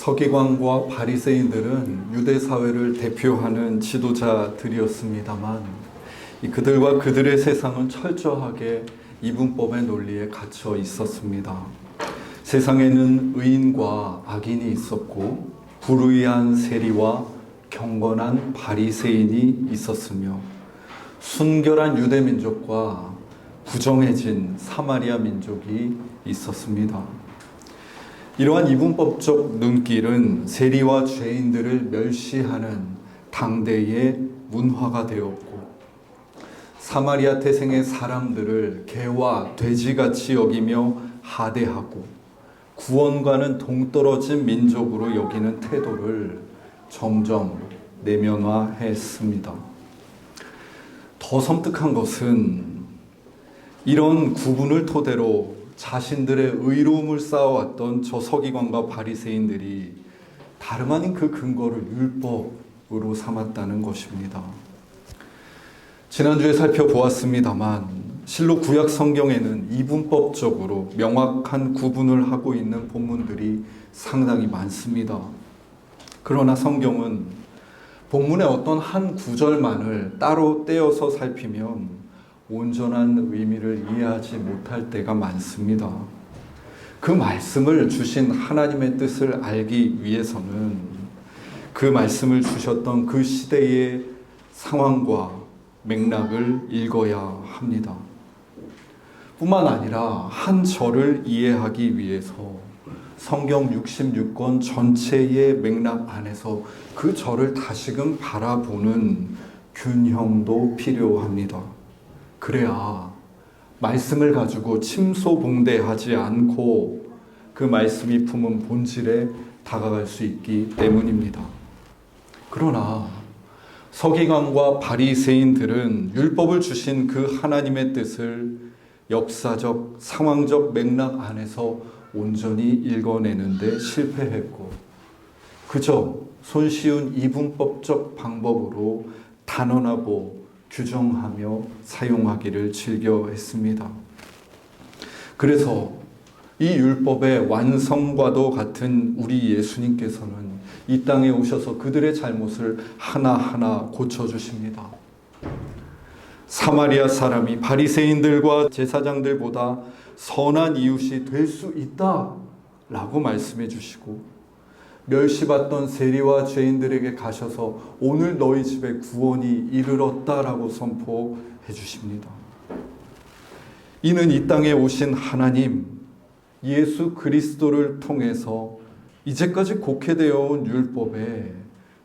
서기관과 바리새인들은 유대 사회를 대표하는 지도자들이었습니다만 그들과 그들의 세상은 철저하게 이분법의 논리에 갇혀 있었습니다. 세상에는 의인과 악인이 있었고 불의한 세리와 경건한 바리새인이 있었으며 순결한 유대 민족과 부정해진 사마리아 민족이 있었습니다. 이러한 이분법적 눈길은 세리와 죄인들을 멸시하는 당대의 문화가 되었고 사마리아 태생의 사람들을 개와 돼지같이 여기며 하대하고 구원과는 동떨어진 민족으로 여기는 태도를 점점 내면화했습니다. 더 섬뜩한 것은 이런 구분을 토대로 자신들의 의로움을 쌓아왔던 저 서기관과 바리새인들이 다름 아닌 그 근거를 율법으로 삼았다는 것입니다. 지난주에 살펴보았습니다만 실로 구약 성경에는 이분법적으로 명확한 구분을 하고 있는 본문들이 상당히 많습니다. 그러나 성경은 본문의 어떤 한 구절만을 따로 떼어서 살피면 온전한 의미를 이해하지 못할 때가 많습니다. 그 말씀을 주신 하나님의 뜻을 알기 위해서는 그 말씀을 주셨던 그 시대의 상황과 맥락을 읽어야 합니다. 뿐만 아니라 한 절을 이해하기 위해서 성경 66권 전체의 맥락 안에서 그 절을 다시금 바라보는 균형도 필요합니다. 그래야 말씀을 가지고 침소봉대하지 않고 그 말씀이 품은 본질에 다가갈 수 있기 때문입니다. 그러나 서기관과 바리새인들은 율법을 주신 그 하나님의 뜻을 역사적, 상황적 맥락 안에서 온전히 읽어내는데 실패했고 그저 손쉬운 이분법적 방법으로 단언하고 규정하며 사용하기를 즐겨 했습니다. 그래서 이 율법의 완성과도 같은 우리 예수님께서는 이 땅에 오셔서 그들의 잘못을 하나하나 고쳐주십니다. 사마리아 사람이 바리새인들과 제사장들보다 선한 이웃이 될 수 있다 라고 말씀해 주시고 멸시받던 세리와 죄인들에게 가셔서 오늘 너희 집에 구원이 이르렀다라고 선포해 주십니다. 이는 이 땅에 오신 하나님 예수 그리스도를 통해서 이제까지 곡해되어 온 율법의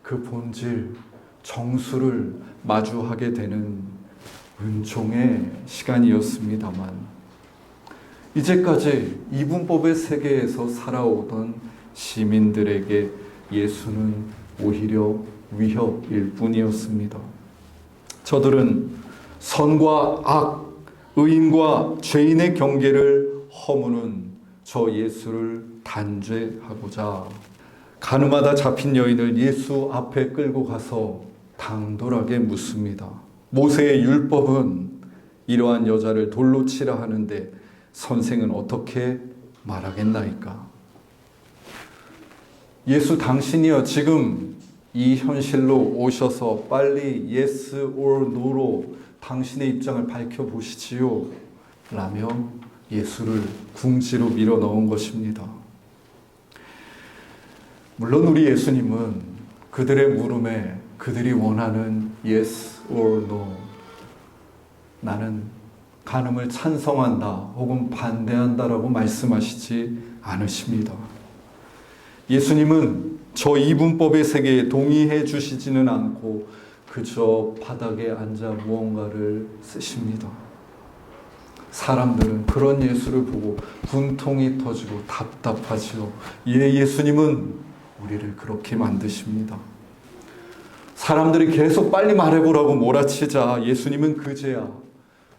그 본질, 정수를 마주하게 되는 은총의 시간이었습니다만 이제까지 이분법의 세계에서 살아오던 시민들에게 예수는 오히려 위협일 뿐이었습니다. 저들은 선과 악, 의인과 죄인의 경계를 허무는 저 예수를 단죄하고자 가늠하다 잡힌 여인을 예수 앞에 끌고 가서 당돌하게 묻습니다. 모세의 율법은 이러한 여자를 돌로 치라 하는데 선생은 어떻게 말하겠나이까? 예수 당신이여 지금 이 현실로 오셔서 빨리 yes or no로 당신의 입장을 밝혀보시지요 라며 예수를 궁지로 밀어 넣은 것입니다. 물론 우리 예수님은 그들의 물음에 그들이 원하는 yes or no 나는 간음을 찬성한다 혹은 반대한다라고 말씀하시지 않으십니다. 예수님은 저 이분법의 세계에 동의해 주시지는 않고 그저 바닥에 앉아 무언가를 쓰십니다. 사람들은 그런 예수를 보고 분통이 터지고 답답하지요. 예수님은 우리를 그렇게 만드십니다. 사람들이 계속 빨리 말해보라고 몰아치자 예수님은 그제야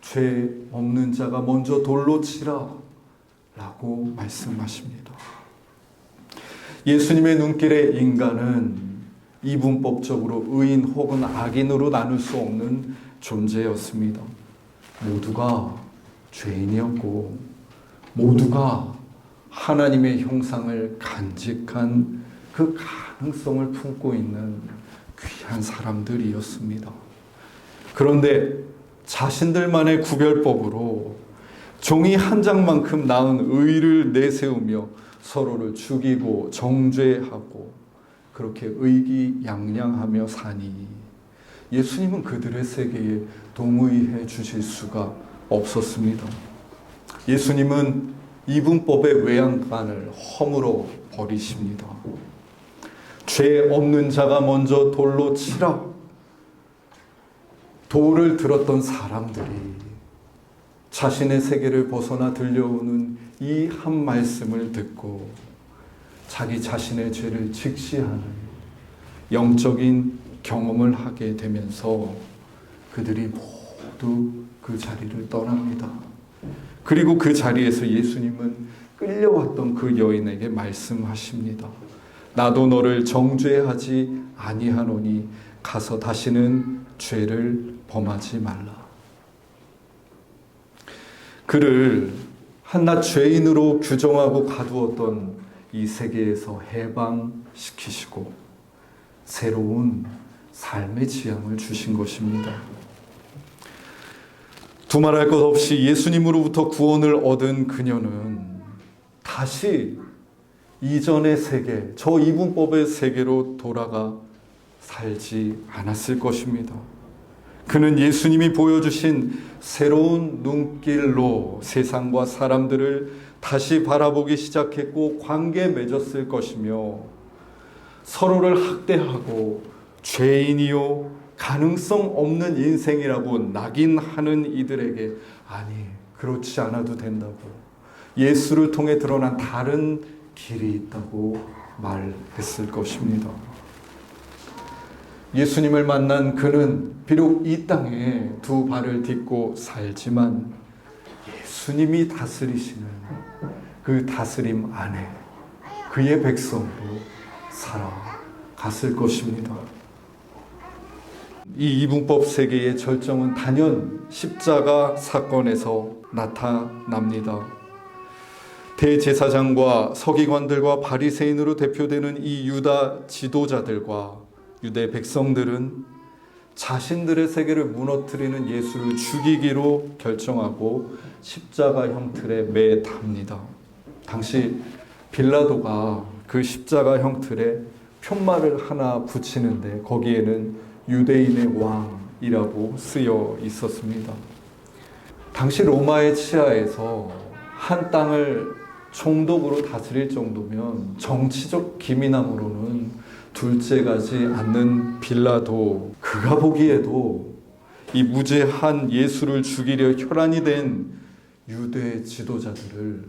죄 없는 자가 먼저 돌로 치라 라고 말씀하십니다. 예수님의 눈길의 인간은 이분법적으로 의인 혹은 악인으로 나눌 수 없는 존재였습니다. 모두가 죄인이었고 모두가 하나님의 형상을 간직한 그 가능성을 품고 있는 귀한 사람들이었습니다. 그런데 자신들만의 구별법으로 종이 한 장만큼 나은 의를 내세우며 서로를 죽이고 정죄하고 그렇게 의기양양하며 사니 예수님은 그들의 세계에 동의해 주실 수가 없었습니다. 예수님은 이분법의 외양간을 허물어 버리십니다. 죄 없는 자가 먼저 돌로 치라. 돌을 들었던 사람들이 자신의 세계를 벗어나 들려오는 이 한 말씀을 듣고 자기 자신의 죄를 직시하는 영적인 경험을 하게 되면서 그들이 모두 그 자리를 떠납니다. 그리고 그 자리에서 예수님은 끌려왔던 그 여인에게 말씀하십니다. 나도 너를 정죄하지 아니하노니 가서 다시는 죄를 범하지 말라. 그를 한낱 죄인으로 규정하고 가두었던 이 세계에서 해방시키시고 새로운 삶의 지향을 주신 것입니다. 두말할 것 없이 예수님으로부터 구원을 얻은 그녀는 다시 이전의 세계, 저 이분법의 세계로 돌아가 살지 않았을 것입니다. 그는 예수님이 보여주신 새로운 눈길로 세상과 사람들을 다시 바라보기 시작했고 관계 맺었을 것이며 서로를 학대하고 죄인이요 가능성 없는 인생이라고 낙인하는 이들에게 아니 그렇지 않아도 된다고 예수를 통해 드러난 다른 길이 있다고 말했을 것입니다. 예수님을 만난 그는 비록 이 땅에 두 발을 딛고 살지만 예수님이 다스리시는 그 다스림 안에 그의 백성으로 살아갔을 것입니다. 이 이분법 세계의 절정은 단연 십자가 사건에서 나타납니다. 대제사장과 서기관들과 바리새인으로 대표되는 이 유다 지도자들과 유대 백성들은 자신들의 세계를 무너뜨리는 예수를 죽이기로 결정하고 십자가 형틀에 매답니다. 당시 빌라도가 그 십자가 형틀에 편말을 하나 붙이는데 거기에는 유대인의 왕이라고 쓰여 있었습니다. 당시 로마의 치하에서 한 땅을 총독으로 다스릴 정도면 정치적 기민함으로는 둘째가지 않는 빌라도, 그가 보기에도 이 무죄한 예수를 죽이려 혈안이 된 유대 지도자들을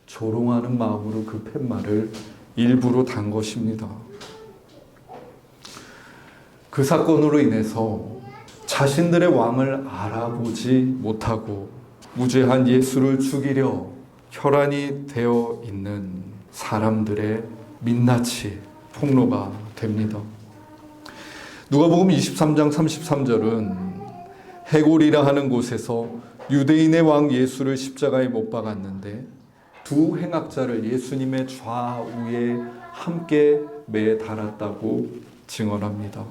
조롱하는 마음으로 그 팻말을 일부러 단 것입니다. 그 사건으로 인해서 자신들의 왕을 알아보지 못하고 무죄한 예수를 죽이려 혈안이 되어 있는 사람들의 민낯이 폭로가 됩니다. 누가복음 23장 33절은 해골이라 하는 곳에서 유대인의 왕 예수를 십자가에 못 박았는데 두 행악자를 예수님의 좌우에 함께 매달았다고 증언합니다.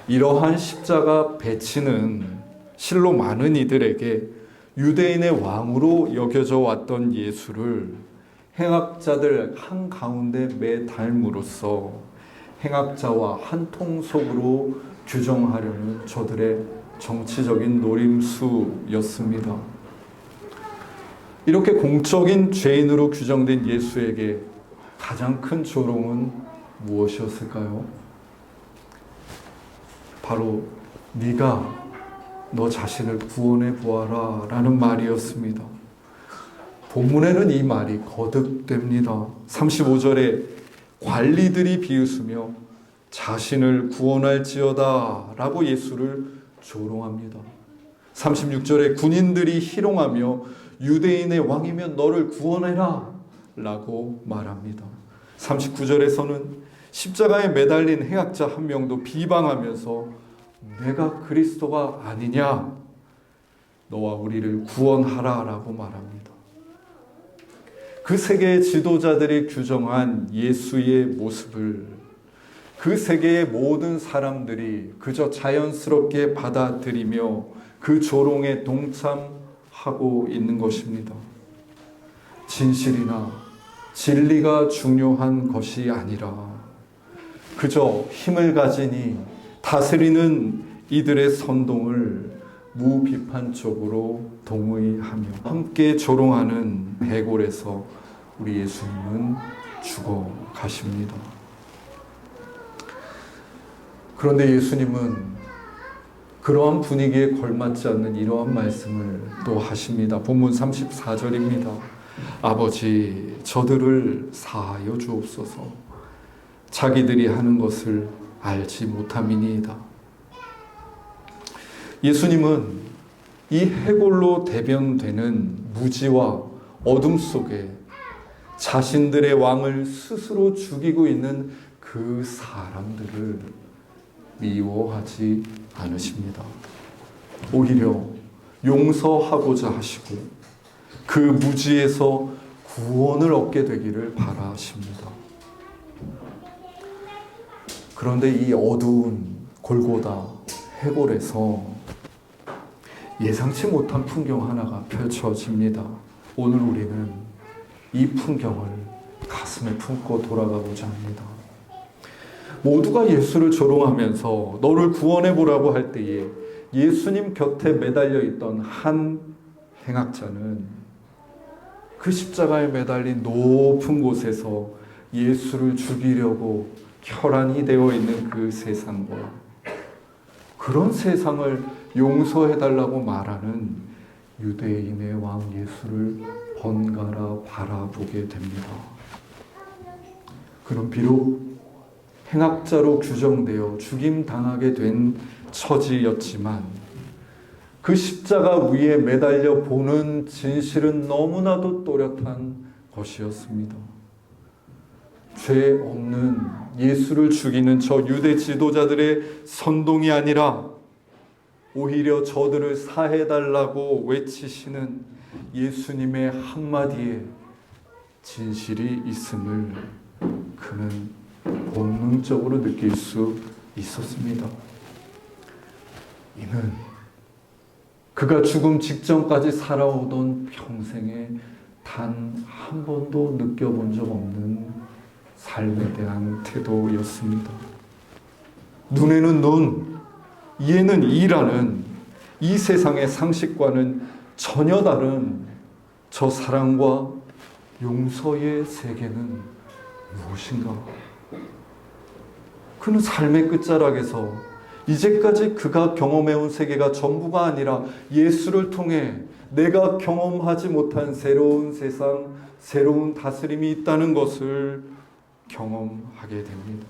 이러한 십자가 배치는 실로 많은 이들에게 유대인의 왕으로 여겨져 왔던 예수를 행악자들 한가운데 매달므로써 행악자와 한 통속으로 규정하려는 저들의 정치적인 노림수였습니다. 이렇게 공적인 죄인으로 규정된 예수에게 가장 큰 조롱은 무엇이었을까요? 바로 네가 너 자신을 구원해 보아라 라는 말이었습니다. 본문에는 이 말이 거듭됩니다. 35절에 관리들이 비웃으며 자신을 구원할지어다 라고 예수를 조롱합니다. 36절에 군인들이 희롱하며 유대인의 왕이면 너를 구원해라 라고 말합니다. 39절에서는 십자가에 매달린 행악자 한 명도 비방하면서 내가 그리스도가 아니냐 너와 우리를 구원하라 라고 말합니다. 그 세계의 지도자들이 규정한 예수의 모습을 그 세계의 모든 사람들이 그저 자연스럽게 받아들이며 그 조롱에 동참하고 있는 것입니다. 진실이나 진리가 중요한 것이 아니라 그저 힘을 가지니 다스리는 이들의 선동을 무비판적으로 동의하며 함께 조롱하는 해골에서 우리 예수님은 죽어 가십니다. 그런데 예수님은 그러한 분위기에 걸맞지 않는 이러한 말씀을 또 하십니다. 본문 34절입니다. 아버지, 저들을 사하여 주옵소서. 자기들이 하는 것을 알지 못함이니이다. 예수님은 이 해골로 대변되는 무지와 어둠 속에 자신들의 왕을 스스로 죽이고 있는 그 사람들을 미워하지 않으십니다. 오히려 용서하고자 하시고 그 무지에서 구원을 얻게 되기를 바라십니다. 그런데 이 어두운 골고다 해골에서 예상치 못한 풍경 하나가 펼쳐집니다. 오늘 우리는 이 풍경을 가슴에 품고 돌아가고자 합니다. 모두가 예수를 조롱하면서 너를 구원해 보라고 할 때에 예수님 곁에 매달려 있던 한 행악자는 그 십자가에 매달린 높은 곳에서 예수를 죽이려고 혈안이 되어 있는 그 세상과 그런 세상을 용서해달라고 말하는 유대인의 왕 예수를 번갈아 바라보게 됩니다. 그는 비록 행악자로 규정되어 죽임당하게 된 처지였지만 그 십자가 위에 매달려 보는 진실은 너무나도 또렷한 것이었습니다. 죄 없는 예수를 죽이는 저 유대 지도자들의 선동이 아니라 오히려 저들을 사해달라고 외치시는 예수님의 한마디에 진실이 있음을 그는 본능적으로 느낄 수 있었습니다. 이는 그가 죽음 직전까지 살아오던 평생에 단 한 번도 느껴본 적 없는 삶에 대한 태도였습니다. 눈에는 눈, 이에는 이라는 이 세상의 상식과는 전혀 다른 저 사랑과 용서의 세계는 무엇인가? 그는 삶의 끝자락에서 이제까지 그가 경험해온 세계가 전부가 아니라 예수를 통해 내가 경험하지 못한 새로운 세상, 새로운 다스림이 있다는 것을 경험하게 됩니다.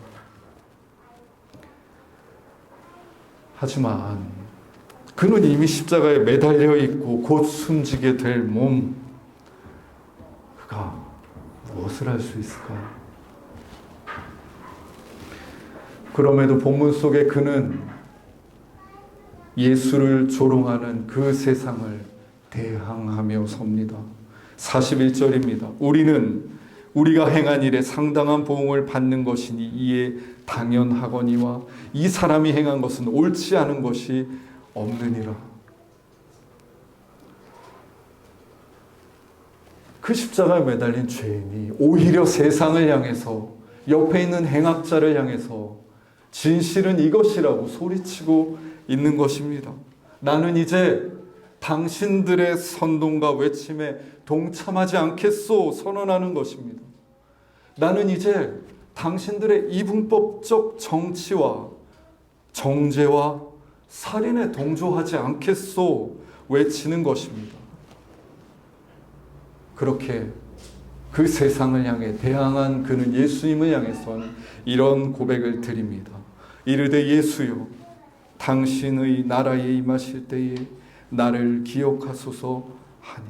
하지만 그는 이미 십자가에 매달려 있고 곧 숨지게 될 몸, 그가 무엇을 할 수 있을까? 그럼에도 본문 속에 그는 예수를 조롱하는 그 세상을 대항하며 섭니다. 41절입니다. 우리가 행한 일에 상당한 보응을 받는 것이니 이에 당연하거니와 이 사람이 행한 것은 옳지 않은 것이 없느니라. 그 십자가에 매달린 죄인이 오히려 세상을 향해서 옆에 있는 행악자를 향해서 진실은 이것이라고 소리치고 있는 것입니다. 나는 이제 당신들의 선동과 외침에 동참하지 않겠소 선언하는 것입니다. 나는 이제 당신들의 이분법적 정치와 정죄와 살인에 동조하지 않겠소 외치는 것입니다. 그렇게 그 세상을 향해 대항한 그는 예수님을 향해서는 이런 고백을 드립니다. 이르되 예수여, 당신의 나라에 임하실 때에 나를 기억하소서 하니.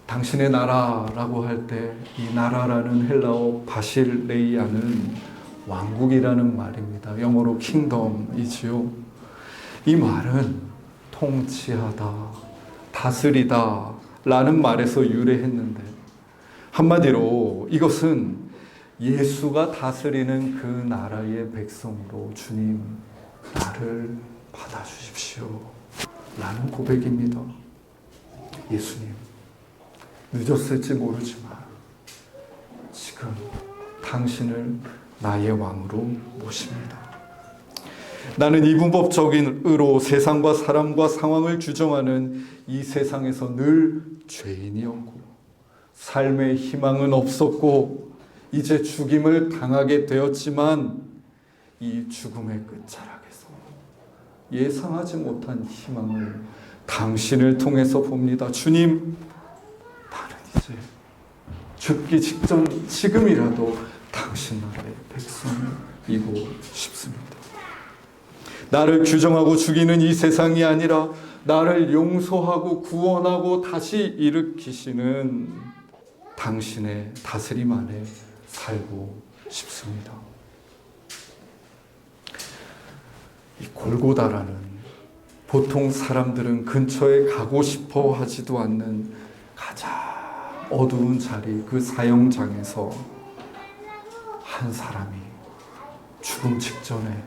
당신의 나라라고 할 때 이 나라라는 헬라어 바실레이아는 왕국이라는 말입니다. 영어로 킹덤이지요. 이 말은 통치하다, 다스리다 라는 말에서 유래했는데, 한마디로 이것은 예수가 다스리는 그 나라의 백성으로 주님, 나를 받아주십시오 라는 고백입니다. 예수님, 늦었을지 모르지만 지금 당신을 나의 왕으로 모십니다. 나는 이분법적으로 세상과 사람과 상황을 규정하는 이 세상에서 늘 죄인이었고 삶의 희망은 없었고 이제 죽임을 당하게 되었지만 이 죽음의 끝자락에서 예상하지 못한 희망을 당신을 통해서 봅니다. 주님, 나는 이제 죽기 직전 지금이라도 당신 나라의 백성이고 싶습니다. 나를 규정하고 죽이는 이 세상이 아니라 나를 용서하고 구원하고 다시 일으키시는 당신의 다스림 안에 살고 싶습니다. 이 골고다라는 보통 사람들은 근처에 가고 싶어 하지도 않는 가장 어두운 자리, 그 사형장에서 한 사람이 죽음 직전에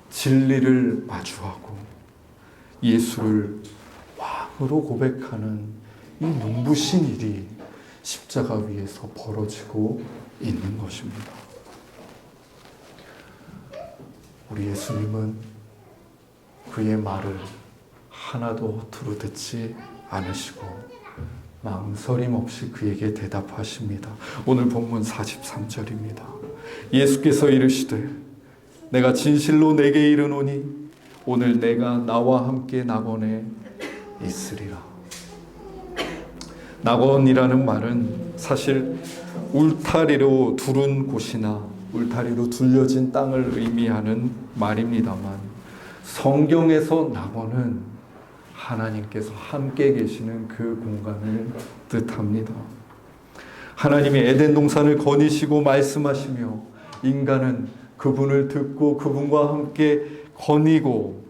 진리를 마주하고 예수를 왕으로 고백하는 이 눈부신 일이 십자가 위에서 벌어지고 있는 것입니다. 우리 예수님은 그의 말을 하나도 허투루 듣지 않으시고 망설임 없이 그에게 대답하십니다. 오늘 본문 43절입니다. 예수께서 이르시되 내가 진실로 내게 이르노니 오늘 내가 나와 함께 낙원에 있으리라. 낙원이라는 말은 사실 울타리로 두른 곳이나 울타리로 둘려진 땅을 의미하는 말입니다만 성경에서 낙원은 하나님께서 함께 계시는 그 공간을 뜻합니다. 하나님이 에덴 동산을 거니시고 말씀하시며 인간은 그분을 듣고 그분과 함께 거니고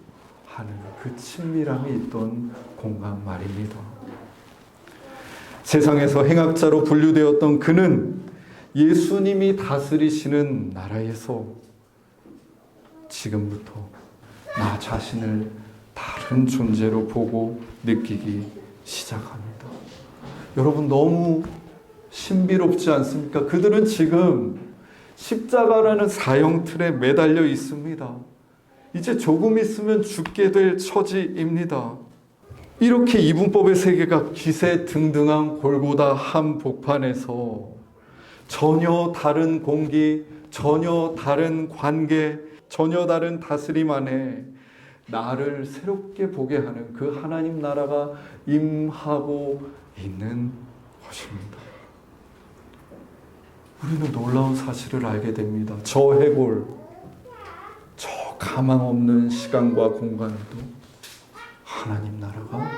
하는 그 친밀함이 있던 공간 말입니다. 세상에서 행악자로 분류되었던 그는 예수님이 다스리시는 나라에서 지금부터 나 자신을 다른 존재로 보고 느끼기 시작합니다. 여러분, 너무 신비롭지 않습니까? 그들은 지금 십자가라는 사형틀에 매달려 있습니다. 이제 조금 있으면 죽게 될 처지입니다. 이렇게 이분법의 세계가 기세등등한 골고다 한복판에서 전혀 다른 공기, 전혀 다른 관계, 전혀 다른 다스림 안에 나를 새롭게 보게 하는 그 하나님 나라가 임하고 있는 것입니다. 우리는 놀라운 사실을 알게 됩니다. 저 해골, 저 가망 없는 시간과 공간에도 하나님 나라가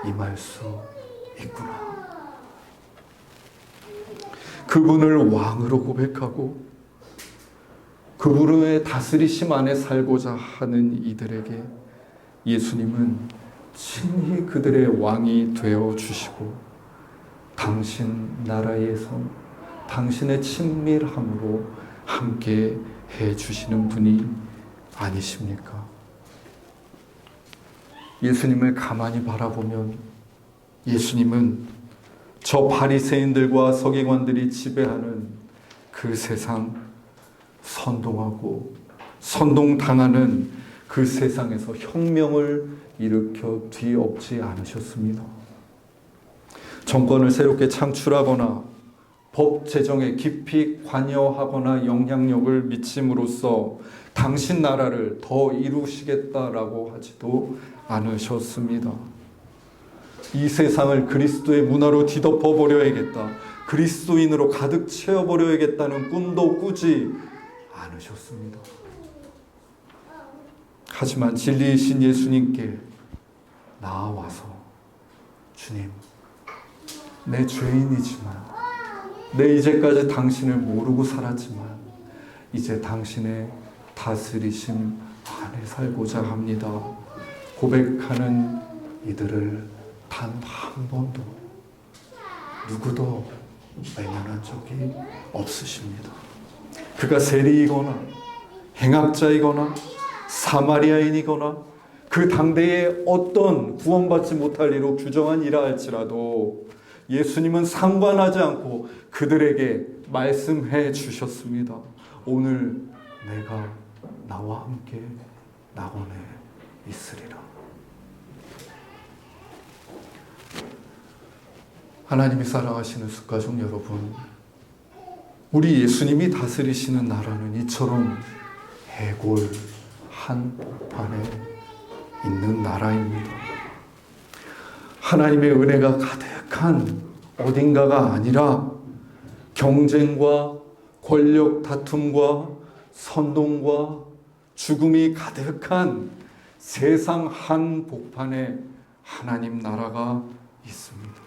임할 수 있구나. 그분을 왕으로 고백하고 그분의 다스리심 안에 살고자 하는 이들에게 예수님은 친히 그들의 왕이 되어 주시고 당신 나라에서 당신의 친밀함으로 함께 해 주시는 분이 아니십니까? 예수님을 가만히 바라보면 예수님은 저 바리새인들과 서기관들이 지배하는 그 세상, 선동하고 선동당하는 그 세상에서 혁명을 일으켜 뒤엎지 않으셨습니다. 정권을 새롭게 창출하거나 법 제정에 깊이 관여하거나 영향력을 미침으로써 당신 나라를 더 이루시겠다라고 하지도 않으셨습니다. 이 세상을 그리스도의 문화로 뒤덮어 버려야겠다, 그리스도인으로 가득 채워버려야겠다는 꿈도 꾸지 않으셨습니다. 하지만 진리이신 예수님께 나아와서 주님, 내 죄인이지만 내 이제까지 당신을 모르고 살았지만 이제 당신의 다스리심 안에 살고자 합니다 고백하는 이들을 단 한 번도 누구도 외면한 적이 없으십니다. 그가 세리이거나 행악자이거나 사마리아인이거나 그 당대에 어떤 구원받지 못할 이로 규정한 이라 할지라도 예수님은 상관하지 않고 그들에게 말씀해 주셨습니다. 오늘 내가 나와 함께 낙원에 있으리라. 하나님이 사랑하시는 숫가족 여러분, 우리 예수님이 다스리시는 나라는 이처럼 해골 한복판에 있는 나라입니다. 하나님의 은혜가 가득한 어딘가가 아니라 경쟁과 권력 다툼과 선동과 죽음이 가득한 세상 한복판에 하나님 나라가 있습니다.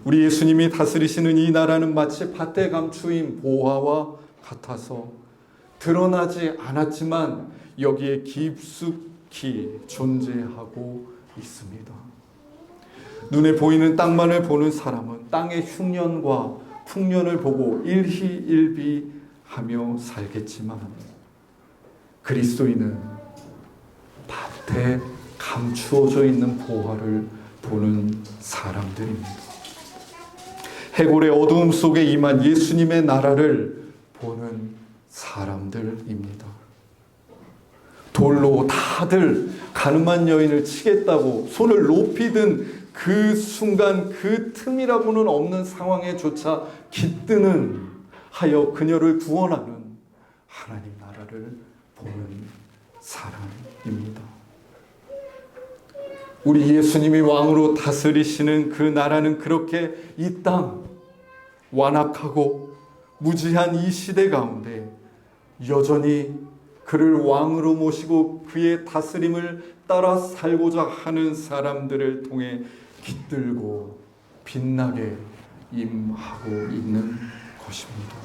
우리 예수님이 다스리시는 이 나라는 마치 밭에 감추인 보화와 같아서 드러나지 않았지만 여기에 깊숙이 존재하고 있습니다. 눈에 보이는 땅만을 보는 사람은 땅의 흉년과 풍년을 보고 일희일비하며 살겠지만 그리스도인은 밭에 감추어져 있는 보화를 보는 사람들입니다. 해골의 어두움 속에 임한 예수님의 나라를 보는 사람들입니다. 돌로 다들 가늠한 여인을 치겠다고 손을 높이 든 그 순간 그 틈이라고는 없는 상황에조차 깃드는 하여 그녀를 구원하는 하나님 나라를 보는 사람입니다. 우리 예수님이 왕으로 다스리시는 그 나라는 그렇게 이 땅 완악하고 무지한 이 시대 가운데 여전히 그를 왕으로 모시고 그의 다스림을 따라 살고자 하는 사람들을 통해 깃들고 빛나게 임하고 있는 것입니다.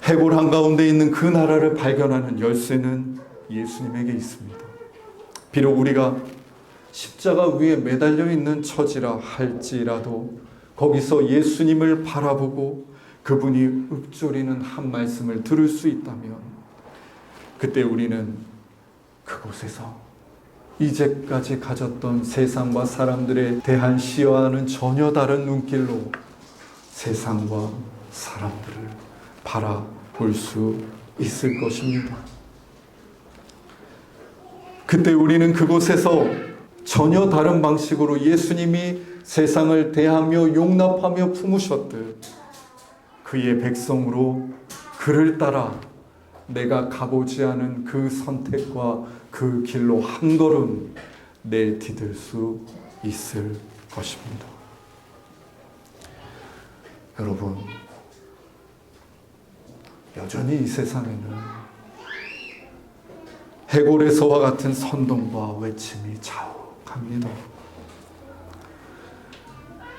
해골 한가운데 있는 그 나라를 발견하는 열쇠는 예수님에게 있습니다. 비록 우리가 십자가 위에 매달려 있는 처지라 할지라도 거기서 예수님을 바라보고 그분이 읊조리는 한 말씀을 들을 수 있다면 그때 우리는 그곳에서 이제까지 가졌던 세상과 사람들에 대한 시야와는 전혀 다른 눈길로 세상과 사람들을 바라볼 수 있을 것입니다. 그때 우리는 그곳에서 전혀 다른 방식으로 예수님이 세상을 대하며 용납하며 품으셨듯 그의 백성으로 그를 따라 내가 가보지 않은 그 선택과 그 길로 한 걸음 내디딜 수 있을 것입니다. 여러분, 여전히 이 세상에는 해골에서와 같은 선동과 외침이 자욱합니다.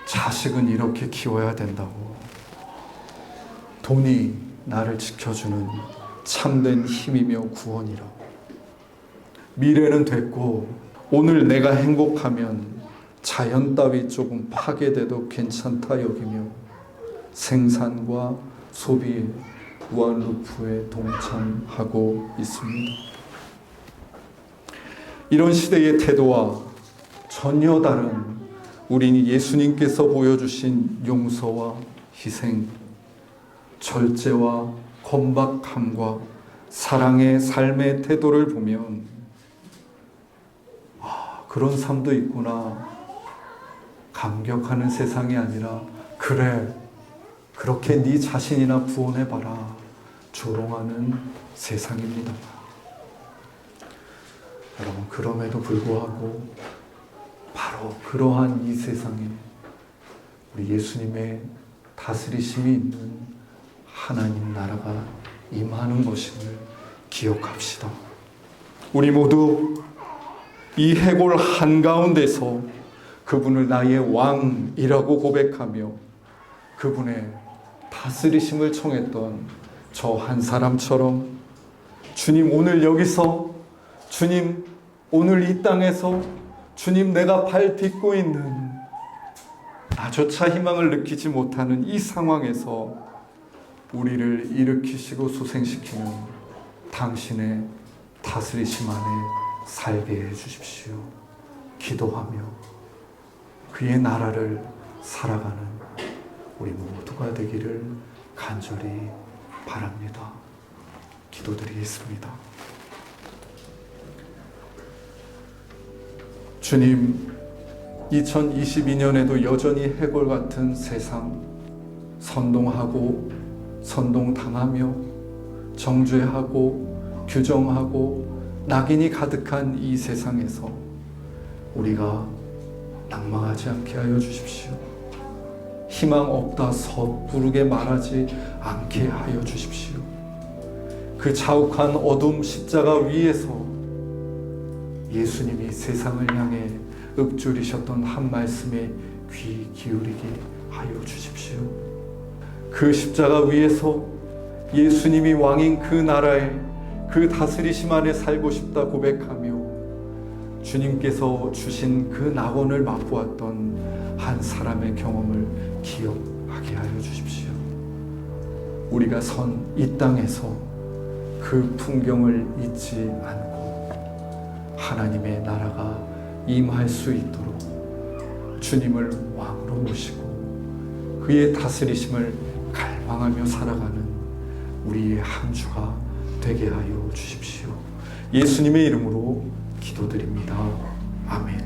자식은 이렇게 키워야 된다고, 돈이 나를 지켜주는 참된 힘이며 구원이라고, 미래는 됐고 오늘 내가 행복하면 자연 따위 조금 파괴돼도 괜찮다 여기며 생산과 소비의 무한루프에 동참하고 있습니다. 이런 시대의 태도와 전혀 다른 우리 예수님께서 보여주신 용서와 희생, 절제와 건박함과 사랑의 삶의 태도를 보면 그런 삶도 있구나, 감격하는 세상이 아니라 그래, 그렇게 네 자신이나 구원해봐라, 조롱하는 세상입니다. 여러분, 그럼에도 불구하고 바로 그러한 이 세상에 우리 예수님의 다스리심이 있는 하나님 나라가 임하는 것임을 기억합시다. 우리 모두 이 해골 한가운데서 그분을 나의 왕이라고 고백하며 그분의 다스리심을 청했던 저 한 사람처럼 주님 오늘 여기서, 주님 오늘 이 땅에서 주님, 내가 발 딛고 있는 나조차 희망을 느끼지 못하는 이 상황에서 우리를 일으키시고 소생시키는 당신의 다스리심 안에 살게 해주십시오. 기도하며 그의 나라를 살아가는 우리 모두가 되기를 간절히 바랍니다. 기도드리겠습니다. 주님, 2022년에도 여전히 해골 같은 세상, 선동하고 선동당하며 정죄하고 규정하고 낙인이 가득한 이 세상에서 우리가 낭망하지 않게 하여 주십시오. 희망 없다 섣부르게 말하지 않게 하여 주십시오. 그 자욱한 어둠 십자가 위에서 예수님이 세상을 향해 읊조리셨던 한 말씀에 귀 기울이게 하여 주십시오. 그 십자가 위에서 예수님이 왕인 그 나라에 그 다스리심 안에 살고 싶다 고백하며 주님께서 주신 그 낙원을 맛보았던 한 사람의 경험을 기억하게 하여 주십시오. 우리가 선 이 땅에서 그 풍경을 잊지 않고 하나님의 나라가 임할 수 있도록 주님을 왕으로 모시고 그의 다스리심을 갈망하며 살아가는 우리의 한 주가 되게 하여 주십시오. 예수님의 이름으로 기도드립니다. 아멘.